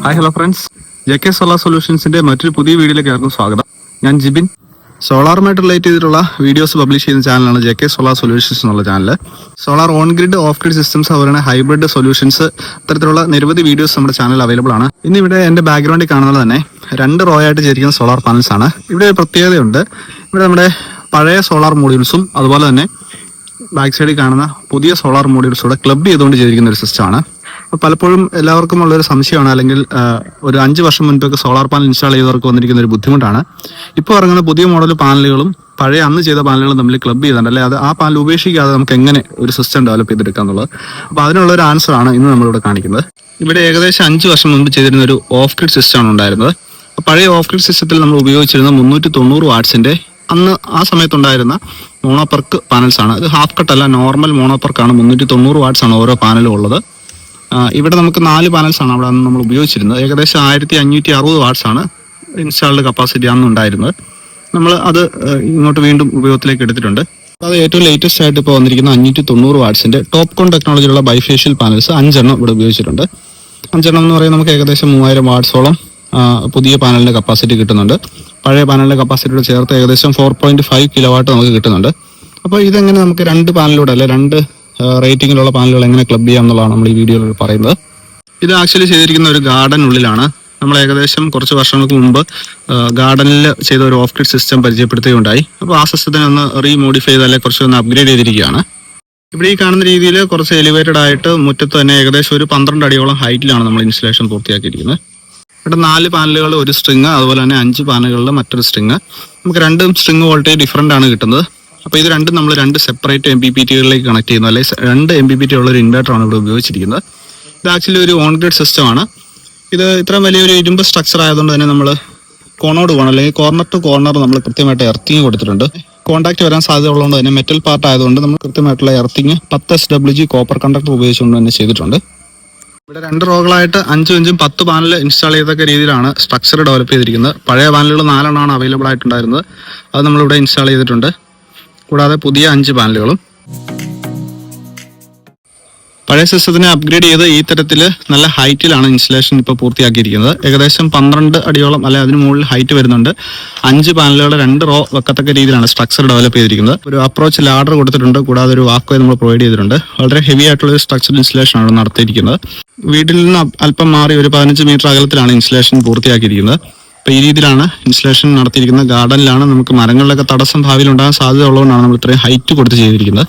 Hi hello friends, JK solar സൊല്യൂഷൻസിന്റെ മറ്റൊരു പുതിയ വീഡിയോയിലേക്ക് ഏവർക്കും സ്വാഗതം. ഞാൻ ജിബിൻ. സോളാറുമായിട്ട് റിലേറ്റ് ചെയ്തിട്ടുള്ള വീഡിയോസ് പബ്ലിഷ് ചെയ്യുന്ന ചാനലാണ് JK സോളാർ സൊല്യൂഷൻസ് എന്നുള്ള channel. Solar on grid, off grid systems, അതുപോലെ ഹൈബ്രിഡ് സൊല്യൂഷൻസ്, അത്തരത്തിലുള്ള നിരവധി വീഡിയോസ് നമ്മുടെ ചാനൽ അവൈലബിൾ ആണ്. ഇന്ന് ഇവിടെ എന്റെ ബാക്ക്ഗ്രൗണ്ടിൽ കാണുന്നത് തന്നെ 2 റോ ആയിട്ട് ചെയ്തിരിക്കുന്ന സോളാർ പാനൽസ് ആണ്. ഇവിടെ ഒരു പ്രത്യേകതയുണ്ട്. ഇവിടെ നമ്മുടെ പഴയ സോളാർ മോഡ്യൂൾസും അതുപോലെ തന്നെ ബാക്ക് സൈഡിൽ കാണുന്ന പുതിയ സോളാർ മോഡ്യൂൾസൂടെ ക്ലബ് ചെയ്തുകൊണ്ട് ചെയ്തിരിക്കുന്ന ഒരു സിസ്റ്റമാണ്. അപ്പോൾ പലപ്പോഴും എല്ലാവർക്കും ഉള്ളൊരു സംശയമാണ്, അല്ലെങ്കിൽ ഒരു 5 വർഷം മുൻപൊക്കെ സോളാർ പാനൽ ഇൻസ്റ്റാൾ ചെയ്തവർക്ക് വന്നിരിക്കുന്ന ഒരു ബുദ്ധിമുട്ടാണ്. ഇപ്പോൾ ഇറങ്ങുന്ന പുതിയ മോഡൽ പാനലുകളും പഴയ അന്ന് ചെയ്ത പാനലുകളും തമ്മിൽ ക്ലബ് ചെയ്തിട്ടുണ്ട്, അല്ലെ അത് ആ പാനൽ ഉപേക്ഷിക്കാതെ നമുക്ക് എങ്ങനെ ഒരു സിസ്റ്റം ഡെവലപ്പ് ചെയ്തെടുക്കുക എന്നുള്ളത്. അപ്പോൾ അതിനുള്ള ഒരു ആൻസറാണ് ഇന്ന് നമ്മളിവിടെ കാണിക്കുന്നത്. ഇവിടെ ഏകദേശം 5 വർഷം മുമ്പ് ചെയ്തിരുന്ന ഒരു ഓഫ് ഗ്രിഡ് സിസ്റ്റമാണ് ഉണ്ടായിരുന്നത്. പഴയ ഓഫ് ഗ്രിഡ് സിസ്റ്റത്തിൽ നമ്മൾ ഉപയോഗിച്ചിരുന്ന 390 വാട്ട്സിന്റെ അന്ന് ആ സമയത്തുണ്ടായിരുന്ന മോണോപർക്ക് പാനൽസ് ആണ്. ഇത് ഹാഫ് കട്ട് അല്ല, നോർമൽ മോണോപർക്കാണ്. 390 വാട്ട്സ് ആണ് ഓരോ പാനലും ഉള്ളത്. ഇവിടെ നമുക്ക് 4 പാനൽസ് ആണ് അവിടെ അന്ന് നമ്മൾ ഉപയോഗിച്ചിരുന്നത്. ഏകദേശം 1560 വാട്ട്സ് ആണ് ഇൻസ്റ്റാൾഡ് കപ്പാസിറ്റി അന്ന് ഉണ്ടായിരുന്നത്. നമ്മൾ അത് ഇങ്ങോട്ട് വീണ്ടും ഉപയോഗത്തിലേക്ക് എടുത്തിട്ടുണ്ട്. അത് ഏറ്റവും ലേറ്റസ്റ്റ് ആയിട്ട് ഇപ്പോൾ വന്നിരിക്കുന്ന 590 വാട്ട്സിന്റെ ടോപ്പ് കോൺ ടെക്നോളജിയിലുള്ള ബൈഫേഷ്യൽ പാനൽസ് 5 എണ്ണം ഇവിടെ ഉപയോഗിച്ചിട്ടുണ്ട്. 5 എണ്ണം എന്ന് പറയുന്നത് നമുക്ക് ഏകദേശം 3000 വാട്ട്സോളം പുതിയ പാനലിന്റെ കപ്പാസിറ്റി കിട്ടുന്നുണ്ട്. പഴയ പാനലിന്റെ കപ്പാസിറ്റിയോട് ചേർത്ത് ഏകദേശം 4.5 കിലോവാട്ട് നമുക്ക് കിട്ടുന്നുണ്ട്. അപ്പോൾ ഇതെങ്ങനെ നമുക്ക് 2 പാനലിലൂടെ അല്ലെ 2 റേറ്റിംഗിലുള്ള പാനലുകൾ എങ്ങനെ ക്ലബ് ചെയ്യാം എന്നുള്ളതാണ് നമ്മൾ ഈ വീഡിയോയിൽ പറയുന്നത്. ഇത് ആക്ച്വലി ചെയ്തിരിക്കുന്ന ഒരു ഗാർഡനുള്ളിലാണ്. നമ്മൾ ഏകദേശം കുറച്ച് വർഷങ്ങൾക്ക് മുമ്പ് ഗാർഡനിൽ ചെയ്ത ഒരു ഓഫ് ഗ്രിഡ് സിസ്റ്റം പരിചയപ്പെടുത്തുകയുണ്ടായി. അപ്പോൾ ആ സിസ്റ്റത്തിനെ ഒന്ന് റീമോഡിഫൈ ചെയ്ത് അല്ലെങ്കിൽ കുറച്ചൊന്ന് അപ്ഗ്രേഡ് ചെയ്തിരിക്കുകയാണ്. ഇവിടെ ഈ കാണുന്ന രീതിയിൽ കുറച്ച് എലിവേറ്റഡ് ആയിട്ട് മുറ്റത്ത് തന്നെ ഏകദേശം ഒരു 12 അടിയോളം ഹൈറ്റിലാണ് നമ്മൾ ഇൻസ്റ്റലേഷൻ പൂർത്തിയാക്കിയിരിക്കുന്നത്. ഇവിടെ 4 പാനലുകൾ, ഒരു സ്ട്രിങ്, അതുപോലെ തന്നെ 5 പാനലുകളിൽ മറ്റൊരു സ്ട്രിങ്. നമുക്ക് 2 സ്ട്രിങ് വോൾട്ടേജ് ഡിഫറൻ്റ് ആണ് കിട്ടുന്നത്. അപ്പോൾ ഇത് രണ്ടും നമ്മൾ 2 സെപ്പറേറ്റ് MPPTകളിലേക്ക് കണക്ട് ചെയ്യുന്നു, അല്ലെങ്കിൽ 2 MPPT ഉള്ള ഒരു ഇൻവെർട്ടറാണ് ഇവിടെ ഉപയോഗിച്ചിരിക്കുന്നത്. ഇത് ആക്ച്വലി ഒരു ഓൺ ഗ്രിഡ് സിസ്റ്റമാണ്. ഇത് ഇത്രയും വലിയൊരു ഇരുമ്പ് സ്ട്രക്ചർ ആയതുകൊണ്ട് തന്നെ നമ്മൾ കോണോട് കോൺ അല്ലെങ്കിൽ കോർണർ ടു കോർണർ നമ്മൾ കൃത്യമായിട്ട് എർത്തിങ് കൊടുത്തിട്ടുണ്ട്. കോൺടാക്ട് വരാൻ സാധ്യത ഉള്ളതുകൊണ്ട് തന്നെ മെറ്റൽ പാർട്ട് ആയതുകൊണ്ട് നമ്മൾ കൃത്യമായിട്ടുള്ള എർത്തിങ് 10 SWG കോപ്പർ കണ്ടക്ടർ ഉപയോഗിച്ചുകൊണ്ട് തന്നെ ചെയ്തിട്ടുണ്ട്. ഇവിടെ 2 റോകളായിട്ട് 5 ഇഞ്ചും 10 പാനൽ ഇൻസ്റ്റാൾ ചെയ്തൊക്കെ രീതിയിലാണ് സ്ട്രക്ചർ ഡെവലപ്പ് ചെയ്തിരിക്കുന്നത്. പഴയ പാനലുകൾ 4 എണ്ണമാണ് അവൈലബിൾ ആയിട്ടുണ്ടായിരുന്നത്. അത് നമ്മളിവിടെ ഇൻസ്റ്റാൾ ചെയ്തിട്ടുണ്ട്. കൂടാതെ പുതിയ 5 പാനലുകളും. പഴയ സിസ്റ്റത്തിനെ അപ്ഗ്രേഡ് ചെയ്ത് ഈ തരത്തിൽ നല്ല ഹൈറ്റിലാണ് ഇൻസ്റ്റലേഷൻ ഇപ്പോൾ പൂർത്തിയാക്കിയിരിക്കുന്നത്. ഏകദേശം 12 അടിയോളം അല്ലെ അതിന് മുകളിൽ ഹൈറ്റ് വരുന്നുണ്ട്. 5 പാനലുകൾ 2 റോ വെക്കത്തക്ക രീതിയിലാണ് സ്ട്രക്ചർ ഡെവലപ്പ് ചെയ്തിരിക്കുന്നത്. ഒരു അപ്രോച്ച് ലാഡർ കൊടുത്തിട്ടുണ്ട്. കൂടാതെ ഒരു വാക്വേ നമ്മൾ പ്രൊവൈഡ് ചെയ്തിട്ടുണ്ട്. വളരെ ഹെവി ആയിട്ടുള്ള ഒരു സ്ട്രക്ചർ ഇൻസ്റ്റലേഷൻ ആണ് നടത്തിയിരിക്കുന്നത്. വീട്ടിൽ നിന്ന് അല്പം മാറി ഒരു 15 മീറ്റർ അകലത്തിലാണ് ഇൻസ്റ്റലേഷൻ പൂർത്തിയാക്കിയിരിക്കുന്നത്. അപ്പോൾ ഈ രീതിയിലാണ് ഇൻസ്റ്റലേഷൻ നടത്തിയിരിക്കുന്നത്. ഗാർഡനിലാണ്. നമുക്ക് മരങ്ങളിലൊക്കെ തടസ്സം ഭാവിയിൽ ഉണ്ടാകാൻ സാധ്യത ഉള്ളതുകൊണ്ടാണ് നമ്മൾ ഇത്രയും ഹൈറ്റ് കൊടുത്ത് ചെയ്തിരിക്കുന്നത്.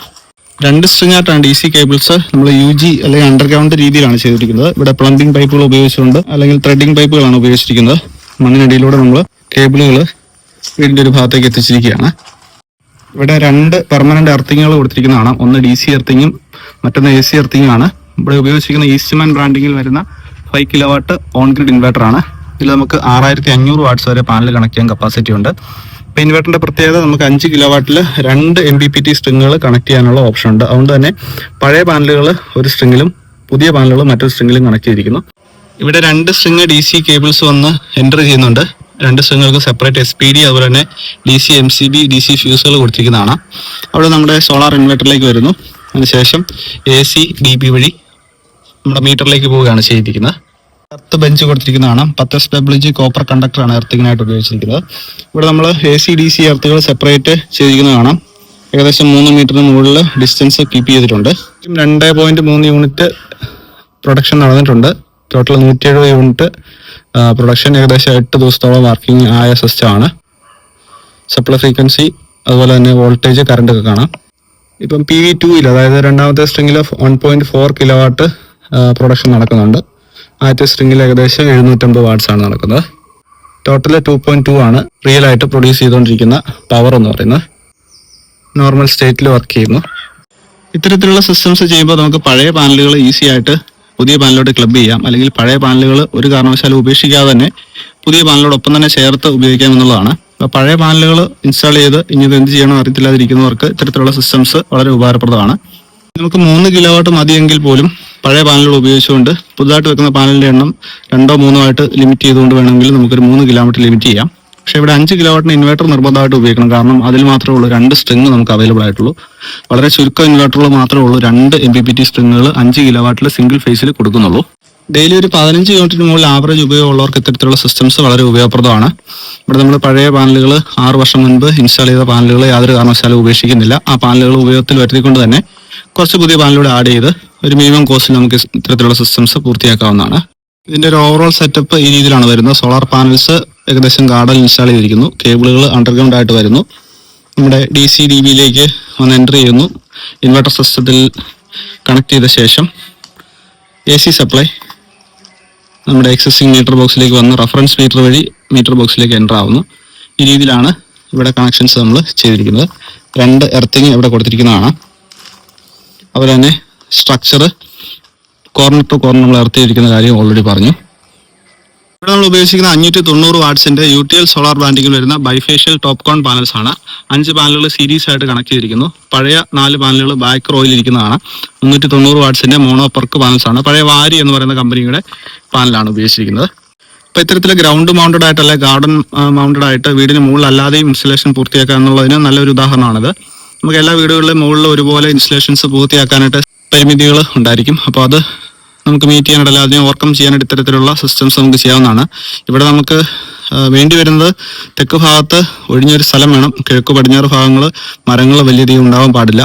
2 സ്ട്രിങ് ആയിട്ടാണ് DC കേബിൾസ് നമ്മൾ UG അല്ലെങ്കിൽ അണ്ടർഗ്രൗണ്ട് രീതിയിലാണ് ചെയ്തിരിക്കുന്നത്. ഇവിടെ പ്ലംബിംഗ് പൈപ്പുകൾ ഉപയോഗിച്ചുകൊണ്ട് അല്ലെങ്കിൽ ത്രെഡിംഗ് പൈപ്പുകളാണ് ഉപയോഗിച്ചിരിക്കുന്നത്. മണ്ണിനടിയിലൂടെ നമ്മൾ കേബിളുകൾ വീടിന്റെ ഒരു ഭാഗത്തേക്ക് എത്തിച്ചിരിക്കുകയാണ്. ഇവിടെ 2 പെർമനന്റ് എർത്തിങ്ങുകൾ കൊടുത്തിരിക്കുന്നതാണ്. ഒന്ന് DC എർത്തിങ്ങും മറ്റൊന്ന് AC എർത്തിങ്ങും ആണ്. ഇവിടെ ഉപയോഗിച്ചിരിക്കുന്ന ഈസ്റ്റ്മാൻ ബ്രാൻഡിങ്ങിൽ വരുന്ന 5 കിലോവാട്ട് ഓൺ ഗ്രിഡ് ഇൻവെർട്ടർ ആണ്. ഇതിൽ നമുക്ക് 6500 വാട്ട്സ് വരെ പാനൽ കണക്ട് ചെയ്യാൻ കപ്പാസിറ്റി ഉണ്ട്. ഇപ്പോൾ ഇൻവെർട്ടറിന്റെ പ്രത്യേകത, നമുക്ക് 5 കിലോവാട്ടിൽ 2 MPPT സ്ട്രിങ്ങുകൾ കണക്ട് ചെയ്യാനുള്ള ഓപ്ഷൻ ഉണ്ട്. അതുകൊണ്ട് തന്നെ പഴയ പാനലുകൾ ഒരു സ്ട്രിങ്ങിലും പുതിയ പാനലുകൾ മറ്റൊരു സ്ട്രിങ്ങിലും കണക്ട് ചെയ്തിരിക്കുന്നു. ഇവിടെ 2 സ്ട്രിങ് DC കേബിൾസ് വന്ന് എൻ്റർ ചെയ്യുന്നുണ്ട്. 2 സ്ട്രിങ്ങുകൾക്ക് സെപ്പറേറ്റ് SPD അതുപോലെ തന്നെ DC MCB DC ഫ്യൂസുകൾ കൊടുത്തിരിക്കുന്നതാണ്. അവിടെ നമ്മുടെ സോളാർ ഇൻവെർട്ടറിലേക്ക് വരുന്നു. അതിനുശേഷം AC DP വഴി നമ്മുടെ മീറ്ററിലേക്ക് പോവുകയാണ് ചെയ്തിരിക്കുന്നത്. എർത്ത് ബെഞ്ച് കൊടുത്തിരിക്കുന്നതാണ്. 10 SWG കോപ്പർ കണ്ടക്ടറാണ് എർത്തിങ്ങിനായിട്ട് ഉപയോഗിച്ചിരിക്കുന്നത്. ഇവിടെ നമ്മൾ AC DC എർത്തുകൾ സെപ്പറേറ്റ് ചെയ്തിരിക്കുന്നത് കാണാം. ഏകദേശം 3 മീറ്ററിന് മുകളിൽ ഡിസ്റ്റൻസ് കീപ്പ് ചെയ്തിട്ടുണ്ട്. 2.3 യൂണിറ്റ് പ്രൊഡക്ഷൻ നടന്നിട്ടുണ്ട്. Total 170 unit production. ഏകദേശം 8 ദിവസത്തോളം വർക്കിംഗ് ആയ സിസ്റ്റമാണ്. സപ്ലൈ ഫ്രീക്വൻസി അതുപോലെ തന്നെ വോൾട്ടേജ്, കറണ്ട് ഒക്കെ കാണാം. ഇപ്പം PV2യിൽ, അതായത് 2ാമത്തെ സ്ട്രിങ്ങിൽ 1.4 കിലോവാട്ട് പ്രൊഡക്ഷൻ നടക്കുന്നുണ്ട്. ആദ്യത്തെ സ്ട്രിങ്ങിൽ ഏകദേശം 750 വാട്ട്സ് ആണ് നടക്കുന്നത്. ടോട്ടൽ 2.2 ആണ് റിയൽ ആയിട്ട് പ്രൊഡ്യൂസ് ചെയ്തുകൊണ്ടിരിക്കുന്ന പവർ എന്ന് പറയുന്നത്. നോർമൽ സ്റ്റേറ്റിൽ വർക്ക് ചെയ്യുന്നു. ഇത്തരത്തിലുള്ള സിസ്റ്റംസ് ചെയ്യുമ്പോൾ നമുക്ക് പഴയ പാനലുകൾ ഈസി ആയിട്ട് പുതിയ പാനലോട് ക്ലബ് ചെയ്യാം, അല്ലെങ്കിൽ പഴയ പാനലുകൾ ഒരു കാരണവശാലും ഉപേക്ഷിക്കാതെ തന്നെ പുതിയ പാനലോടൊപ്പം തന്നെ ചേർത്ത് ഉപയോഗിക്കാം എന്നുള്ളതാണ്. അപ്പോൾ പഴയ പാനലുകൾ ഇൻസ്റ്റാൾ ചെയ്ത് ഇനി ഇത് എന്ത് ചെയ്യണം അറിയത്തില്ലാതിരിക്കുന്നവർക്ക് ഇത്തരത്തിലുള്ള സിസ്റ്റംസ് വളരെ ഉപകാരപ്രദമാണ്. നമുക്ക് 3 കിലോവാട്ട് മതിയെങ്കിൽ പോലും പഴയ പാനലുകൾ ഉപയോഗിച്ചുകൊണ്ട് പുതുതായിട്ട് വെക്കുന്ന പാനലിന്റെ എണ്ണം 2 or 3 ആയിട്ട് ലിമിറ്റ് ചെയ്തുകൊണ്ട് വേണമെങ്കിൽ നമുക്കൊരു 3 കിലോവാട്ട് ലിമിറ്റ് ചെയ്യാം. പക്ഷേ ഇവിടെ 5 കിലോവാട്ടിന് ഇൻവെർട്ടർ നിർബന്ധമായിട്ട് ഉപയോഗിക്കണം. കാരണം അതിൽ മാത്രമേ ഉള്ളൂ 2 സ്ട്രിങ് നമുക്ക് അവൈലബിൾ ആയിട്ടുള്ളൂ. വളരെ ചുരുക്കം ഇൻവെർട്ടറുകൾ മാത്രമേ ഉള്ളൂ 2 MPPT സ്ട്രിങ്ങുകൾ 5 കിലോവാട്ടിൽ സിംഗിൾ ഫേസിൽ കൊടുക്കുന്നുള്ളൂ. ഡെയിലി ഒരു 15 യൂണിറ്റിന് മുകളിൽ ആവറേജ് ഉപയോഗമുള്ളവർക്ക് ഇത്തരത്തിലുള്ള സിസ്റ്റംസ് വളരെ ഉപയോഗപ്രദമാണ്. ഇവിടെ നമ്മൾ പഴയ പാനലുകൾ 6 വർഷം മുൻപ് ഇൻസ്റ്റാൾ ചെയ്ത പാനലുകൾ യാതൊരു കാരണവശാലും ഉപേക്ഷിക്കുന്നില്ല. ആ പാനലുകൾ ഉപയോഗത്തിൽ വരുത്തിക്കൊണ്ട് തന്നെ കുറച്ച് പുതിയ പാനലുകൾ ആഡ് ചെയ്ത് ഒരു മിനിമം കോസ്റ്റിൽ നമുക്ക് ഇത്തരത്തിലുള്ള സിസ്റ്റംസ് പൂർത്തിയാക്കാവുന്നതാണ്. ഇതിന്റെ ഒരു ഓവറോൾ സെറ്റപ്പ് ഈ രീതിയിലാണ് വരുന്നത്. സോളാർ പാനൽസ് ഏകദേശം ഗാർഡനിൽ ഇൻസ്റ്റാൾ ചെയ്തിരിക്കുന്നു. കേബിളുകൾ അണ്ടർഗ്രൗണ്ട് ആയിട്ട് വരുന്നു. നമ്മുടെ DC DBയിലേക്ക് വന്ന് എൻ്റർ ചെയ്യുന്നു. ഇൻവെർട്ടർ സിസ്റ്റത്തിൽ കണക്ട് ചെയ്ത ശേഷം AC സപ്ലൈ നമ്മുടെ എക്സിസ്റ്റിംഗ് മീറ്റർ ബോക്സിലേക്ക് വന്ന് റഫറൻസ് മീറ്റർ വഴി മീറ്റർ ബോക്സിലേക്ക് എൻ്റർ ആവുന്നു. ഈ രീതിയിലാണ് ഇവിടെ കണക്ഷൻസ് നമ്മൾ ചെയ്തിരിക്കുന്നത്. 2 എർത്തിങ് ഇവിടെ കൊടുത്തിരിക്കുന്നതാണ്. അതുപോലെ തന്നെ സ്ട്രക്ചർ കോർണർ ടു കോർണർ നമ്മൾ എർത്ത് ചെയ്തിരിക്കുന്ന കാര്യം ഓൾറെഡി പറഞ്ഞു. ഇവിടെ നമ്മൾ ഉപയോഗിച്ചിരിക്കുന്ന 590 വാട്ട്സിന്റെ UTL സോളാർ ബ്രാൻഡിങ്ങിൽ വരുന്ന ബൈഫേഷ്യൽ ടോപ്പ് കോൺ പാനൽസ് ആണ്. 5 പാനലുകൾ സീരീസ് ആയിട്ട് കണക്ട് ചെയ്തിരിക്കുന്നു. പഴയ 4 പാനലുകൾ ബാക്ക് റോയിൽ ഇരിക്കുന്നതാണ്. 390 വാട്ട്സിന്റെ മോണോ പെർക്ക് പാനൽസ് ആണ്. പഴയ വാരി എന്ന് പറയുന്ന കമ്പനിയുടെ പാനലാണ് ഉപയോഗിച്ചിരിക്കുന്നത്. അപ്പോൾ ഇത്തരത്തിൽ ഗ്രൗണ്ട് മൗണ്ടഡ് ആയിട്ടല്ല ഗാർഡൻ മൗണ്ടഡ് ആയിട്ട് വീടിന് മുകളിലല്ലാതെയും ഇൻസ്റ്റലേഷൻ പൂർത്തിയാക്കുക എന്നുള്ളതിന് നല്ലൊരു ഉദാഹരണമാണിത്. നമുക്ക് എല്ലാ വീടുകളിലും മുകളിൽ ഒരുപോലെ ഇൻസ്റ്റലേഷൻസ് പൂർത്തിയാക്കാനായിട്ട് പരിമിതികൾ ഉണ്ടായിരിക്കും. അപ്പോൾ അത് നമുക്ക് മീറ്റ് ചെയ്യാനായിട്ട് അതിനെ ഓവർകം ചെയ്യാനായിട്ട് ഇത്തരത്തിലുള്ള സിസ്റ്റംസ് നമുക്ക് ചെയ്യാവുന്നതാണ്. ഇവിടെ നമുക്ക് വേണ്ടി വരുന്നത് തെക്ക് ഭാഗത്ത് ഒഴിഞ്ഞൊരു സ്ഥലം വേണം. കിഴക്ക് പടിഞ്ഞാറ് ഭാഗങ്ങൾ മരങ്ങൾ വലിയധികം ഉണ്ടാവാൻ പാടില്ല.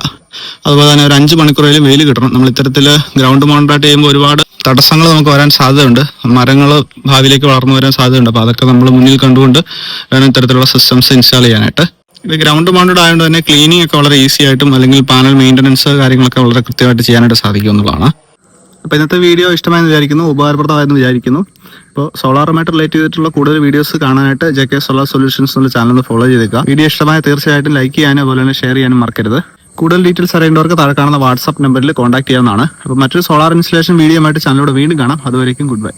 അതുപോലെ തന്നെ ഒരു 5 മണിക്കൂറേലും വെയിൽ കിട്ടണം. നമ്മൾ ഇത്തരത്തിൽ ഗ്രൗണ്ട് മൗണ്ടഡ് ചെയ്യുമ്പോൾ ഒരുപാട് തടസ്സങ്ങൾ നമുക്ക് വരാൻ സാധ്യതയുണ്ട്. മരങ്ങൾ ഭാവിയിലേക്ക് വളർന്നു വരാൻ സാധ്യതയുണ്ട്. അപ്പോൾ അതൊക്കെ നമ്മൾ മുന്നിൽ കണ്ടുകൊണ്ട് വേണം ഇത്തരത്തിലുള്ള സിസ്റ്റംസ് ഇൻസ്റ്റാൾ ചെയ്യാനായിട്ട്. ഇത് ഗ്രൗണ്ട് മൗണ്ടഡ് ആയതുകൊണ്ട് തന്നെ ക്ലീനിങ് ഒക്കെ വളരെ ഈസി ആയിട്ടും അല്ലെങ്കിൽ പാനൽ മെയിൻ്റനൻസ് കാര്യങ്ങളൊക്കെ വളരെ കൃത്യമായിട്ട് ചെയ്യാനായിട്ട് സാധിക്കും എന്നുള്ളതാണ്. അപ്പോൾ ഇന്നത്തെ വീഡിയോ ഇഷ്ടമായെന്ന് വിചാരിക്കുന്നു, ഉപകാരപ്രദമായെന്ന് വിചാരിക്കുന്നു. അപ്പോൾ സോളാറുമായിട്ട് റിലേറ്റ് ചെയ്തിട്ടുള്ള കൂടുതൽ വീഡിയോസ് കാണാനായിട്ട് JK Solar Solutions എന്നുള്ള ചാനൽ ഒന്ന് ഫോളോ ചെയ്തേക്കുക. വീഡിയോ ഇഷ്ടമായ തീർച്ചയായിട്ടും ലൈക്ക് ചെയ്യാനും അതുപോലെ തന്നെ ഷെയർ ചെയ്യാനും മറക്കരുത്. കൂടുതൽ ഡീറ്റെയിൽസ് അറിയേണ്ടവർക്ക് താഴെ കാണുന്ന വാട്സ്ആപ്പ് നമ്പറിൽ കോൺടാക്ട് ചെയ്യാവുന്നതാണ്. അപ്പോൾ മറ്റൊരു സോളാർ ഇൻസ്റ്റലേഷൻ വീഡിയോ ആയിട്ട് ചാനലിലൂടെ വീണ്ടും കാണാം. അതുവരേക്കും ഗുഡ് ബൈ.